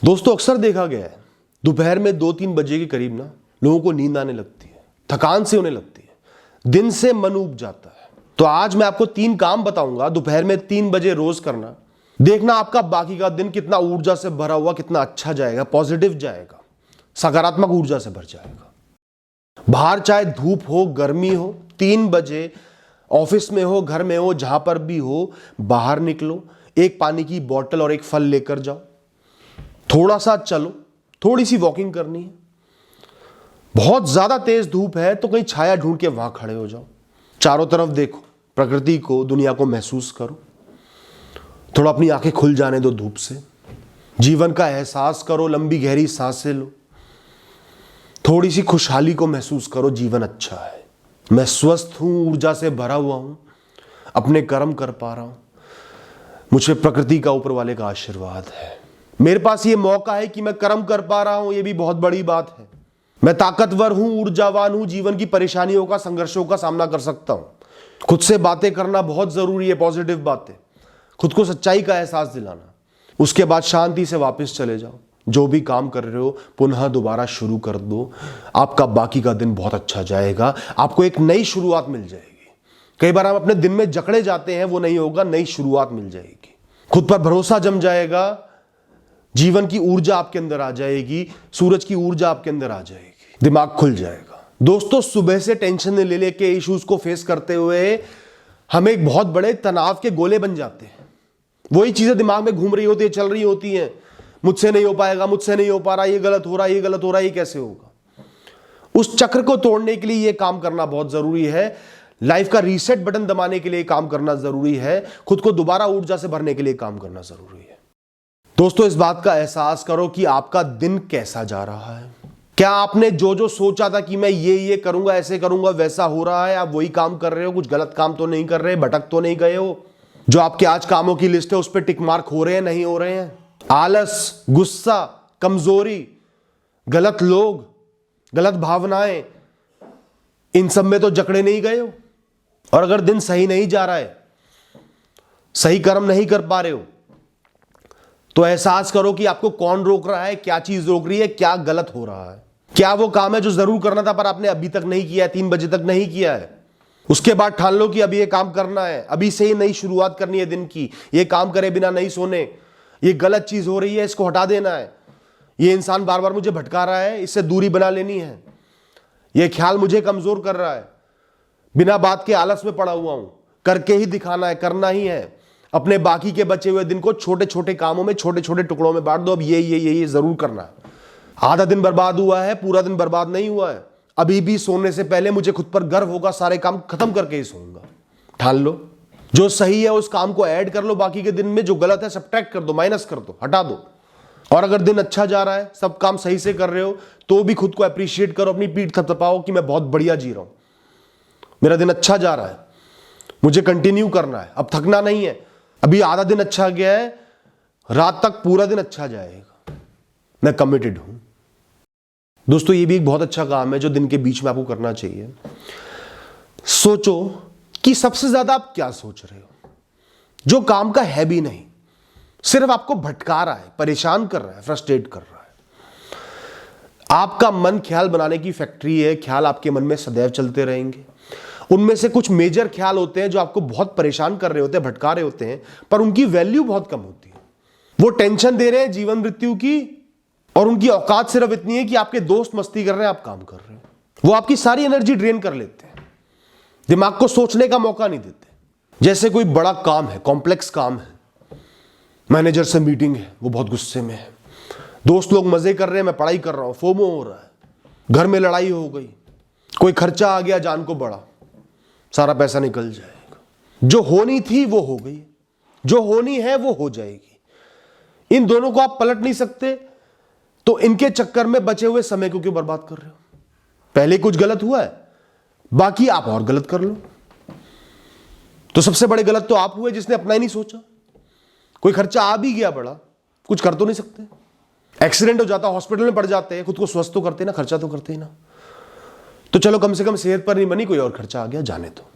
दोस्तों अक्सर देखा गया है दोपहर में 2-3 बजे के करीब ना लोगों को नींद आने लगती है, थकान से होने लगती है, दिन से मन ऊब जाता है। तो आज मैं आपको 3 काम बताऊंगा दोपहर में 3 बजे रोज करना। देखना आपका बाकी का दिन कितना ऊर्जा से भरा हुआ, कितना अच्छा जाएगा, पॉजिटिव जाएगा, सकारात्मक ऊर्जा से भर जाएगा। बाहर चाहे धूप हो, गर्मी हो, 3 बजे ऑफिस में हो, घर में हो, जहां पर भी हो, बाहर निकलो, एक पानी की बोतल और एक फल लेकर जाओ, थोड़ा सा चलो, थोड़ी सी वॉकिंग करनी है। बहुत ज्यादा तेज धूप है तो कहीं छाया ढूंढ के वहां खड़े हो जाओ, चारों तरफ देखो, प्रकृति को, दुनिया को महसूस करो, थोड़ा अपनी आंखें खुल जाने दो धूप से, जीवन का एहसास करो, लंबी गहरी सांसें लो, थोड़ी सी खुशहाली को महसूस करो। जीवन अच्छा है, मैं स्वस्थ हूं, ऊर्जा से भरा हुआ हूं, अपने कर्म कर पा रहा हूं, मुझे प्रकृति का, ऊपर वाले का आशीर्वाद है, मेरे पास ये मौका है कि मैं कर्म कर पा रहा हूं, ये भी बहुत बड़ी बात है, मैं ताकतवर हूं, ऊर्जावान हूं, जीवन की परेशानियों का, संघर्षों का सामना कर सकता हूं। खुद से बातें करना बहुत जरूरी है, पॉजिटिव बातें, खुद को सच्चाई का एहसास दिलाना। उसके बाद शांति से वापस चले जाओ, जो भी काम कर रहे हो पुनः दोबारा शुरू कर दो। आपका बाकी का दिन बहुत अच्छा जाएगा, आपको एक नई शुरुआत मिल जाएगी। कई बार हम अपने दिन में जकड़े जाते हैं, वो नहीं होगा, नई शुरुआत मिल जाएगी, खुद पर भरोसा जम जाएगा, जीवन की ऊर्जा आपके अंदर आ जाएगी, सूरज की ऊर्जा आपके अंदर आ जाएगी, दिमाग खुल जाएगा। दोस्तों सुबह से टेंशन ले लेके इश्यूज को फेस करते हुए हम एक बहुत बड़े तनाव के गोले बन जाते हैं। वही चीजें दिमाग में घूम रही होती है, चल रही होती हैं, मुझसे नहीं हो पाएगा, मुझसे नहीं हो पा रहा, ये गलत हो रहा है, ये गलत हो रहा है, ये कैसे होगा। उस चक्र को तोड़ने के लिए ये काम करना बहुत जरूरी है, लाइफ का रीसेट बटन दबाने के लिए काम करना जरूरी है, खुद को दोबारा ऊर्जा से भरने के लिए काम करना जरूरी है। दोस्तों इस बात का एहसास करो कि आपका दिन कैसा जा रहा है। क्या आपने जो जो सोचा था कि मैं ये करूंगा, ऐसे करूंगा, वैसा हो रहा है? आप वही काम कर रहे हो? कुछ गलत काम तो नहीं कर रहे, भटक तो नहीं गए हो? जो आपके आज कामों की लिस्ट है उस पर टिक मार्क हो रहे हैं, नहीं हो रहे हैं? आलस, गुस्सा, कमजोरी, गलत लोग, गलत भावनाएं, इन सब में तो जकड़े नहीं गए हो? और अगर दिन सही नहीं जा रहा है, सही कर्म नहीं कर पा रहे हो, तो एहसास करो कि आपको कौन रोक रहा है, क्या चीज रोक रही है, क्या गलत हो रहा है। क्या वो काम है जो जरूर करना था पर आपने अभी तक नहीं किया है, 3 बजे तक नहीं किया है? उसके बाद ठान लो कि अभी ये काम करना है, अभी से ही नई शुरुआत करनी है दिन की, ये काम करे बिना नहीं सोने, ये गलत चीज हो रही है, इसको हटा देना है, ये इंसान बार बार मुझे भटका रहा है, इससे दूरी बना लेनी है, ये ख्याल मुझे कमजोर कर रहा है, बिना बात के आलस में पड़ा हुआ हूं, करके ही दिखाना है, करना ही है। अपने बाकी के बचे हुए दिन को छोटे छोटे कामों में, छोटे छोटे टुकड़ों में बांट दो। अब ये जरूर करना है। आधा दिन बर्बाद हुआ है, पूरा दिन बर्बाद नहीं हुआ है। अभी भी सोने से पहले मुझे खुद पर गर्व होगा, सारे काम खत्म करके ही सोऊंगा। ठान लो, जो सही है उस काम को ऐड कर लो बाकी के दिन में, जो गलत है सब्ट्रैक्ट कर दो, माइनस कर दो, हटा दो। और अगर दिन अच्छा जा रहा है, सब काम सही से कर रहे हो, तो भी खुद को अप्रिशिएट करो, अपनी पीठ थपथपाओ कि मैं बहुत बढ़िया जी रहा हूं, मेरा दिन अच्छा जा रहा है, मुझे कंटिन्यू करना है, अब थकना नहीं है। अभी आधा दिन अच्छा गया है, रात तक पूरा दिन अच्छा जाएगा, मैं कमिटेड हूं। दोस्तों ये भी एक बहुत अच्छा काम है जो दिन के बीच में आपको करना चाहिए। सोचो कि सबसे ज्यादा आप क्या सोच रहे हो, जो काम का है भी नहीं, सिर्फ आपको भटका रहा है, परेशान कर रहा है, फ्रस्ट्रेट कर रहा है। आपका मन ख्याल बनाने की फैक्ट्री है, ख्याल आपके मन में सदैव चलते रहेंगे। उनमें से कुछ मेजर ख्याल होते हैं जो आपको बहुत परेशान कर रहे होते हैं, भटका रहे होते हैं, पर उनकी वैल्यू बहुत कम होती है। वो टेंशन दे रहे हैं जीवन मृत्यु की, और उनकी औकात सिर्फ इतनी है कि आपके दोस्त मस्ती कर रहे हैं, आप काम कर रहे हो। वो आपकी सारी एनर्जी ड्रेन कर लेते हैं, दिमाग को सोचने का मौका नहीं देते। जैसे कोई बड़ा काम है, कॉम्प्लेक्स काम है, मैनेजर से मीटिंग है, वो बहुत गुस्से में है, दोस्त लोग मजे कर रहे हैं, मैं पढ़ाई कर रहा हूं, फोमो हो रहा है, घर में लड़ाई हो गई, कोई खर्चा आ गया जान को बड़ा, सारा पैसा निकल जाएगा। जो होनी थी वो हो गई, जो होनी है वो हो जाएगी। इन दोनों को आप पलट नहीं सकते, तो इनके चक्कर में बचे हुए समय को क्यों बर्बाद कर रहे हो? पहले कुछ गलत हुआ है, बाकी आप और गलत कर लो। तो सबसे बड़े गलत तो आप हुए जिसने अपना ही नहीं सोचा। कोई खर्चा आ भी गया बड़ा, कुछ कर तो नहीं सकते। एक्सीडेंट हो जाता, हॉस्पिटल में पड़ जाते हैं, खुद को स्वस्थ तो करते ना, खर्चा तो करते ही ना। तो चलो कम से कम सेहत पर नहीं बनी, कोई और खर्चा आ गया, जाने दो।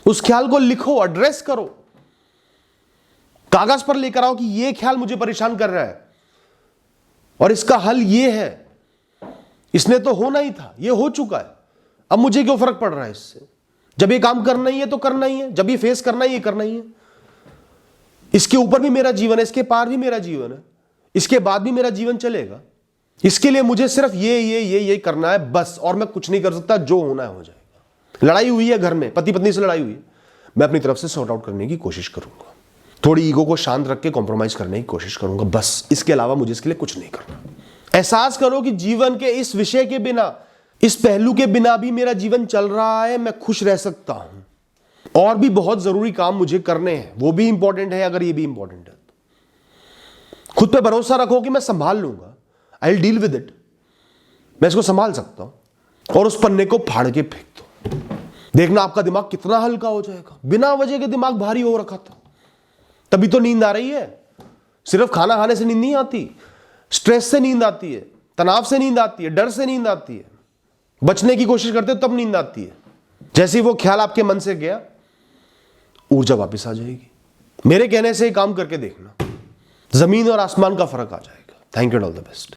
उस ख्याल को लिखो, एड्रेस करो, कागज पर लेकर आओ कि यह ख्याल मुझे परेशान कर रहा है, और इसका हल ये है, इसने तो होना ही था, ये हो चुका है, अब मुझे क्यों फर्क पड़ रहा है इससे? जब ये काम करना ही है तो करना ही है, जब ये फेस करना ही है करना ही है। इसके ऊपर भी मेरा जीवन है, इसके पार भी मेरा जीवन है, इसके बाद भी मेरा जीवन चलेगा। इसके लिए मुझे सिर्फ ये करना है बस, और मैं कुछ नहीं कर सकता, जो होना है हो जाएगा। लड़ाई हुई है घर में, पति पत्नी से लड़ाई हुई है, मैं अपनी तरफ से सॉर्ट आउट करने की कोशिश करूंगा, थोड़ी ईगो को शांत रख के कॉम्प्रोमाइज करने की कोशिश करूंगा, बस इसके अलावा मुझे इसके लिए कुछ नहीं करना। एहसास करो कि जीवन के इस विषय के बिना, इस पहलू के बिना भी मेरा जीवन चल रहा है, मैं खुश रह सकता हूं, और भी बहुत जरूरी काम मुझे करने हैं, वो भी इंपॉर्टेंट है अगर ये भी इंपॉर्टेंट है। खुद पे भरोसा रखो कि मैं संभाल लूंगा, I will deal with it, मैं इसको संभाल सकता हूं, और उस पन्ने को फाड़ के फेंक दो। देखना आपका दिमाग कितना हल्का हो जाएगा। बिना वजह के दिमाग भारी हो रखा था, तभी तो नींद आ रही है। सिर्फ खाना खाने से नींद नहीं आती, स्ट्रेस से नींद आती है, तनाव से नींद आती है, डर से नींद आती है, बचने की कोशिश करते हो तब नींद आती है। जैसे ही वो ख्याल आपके मन से गया, ऊर्जा वापस आ जाएगी। मेरे कहने से ही काम करके देखना, जमीन और आसमान का फर्क आ जाएगा। Thank you, all the best.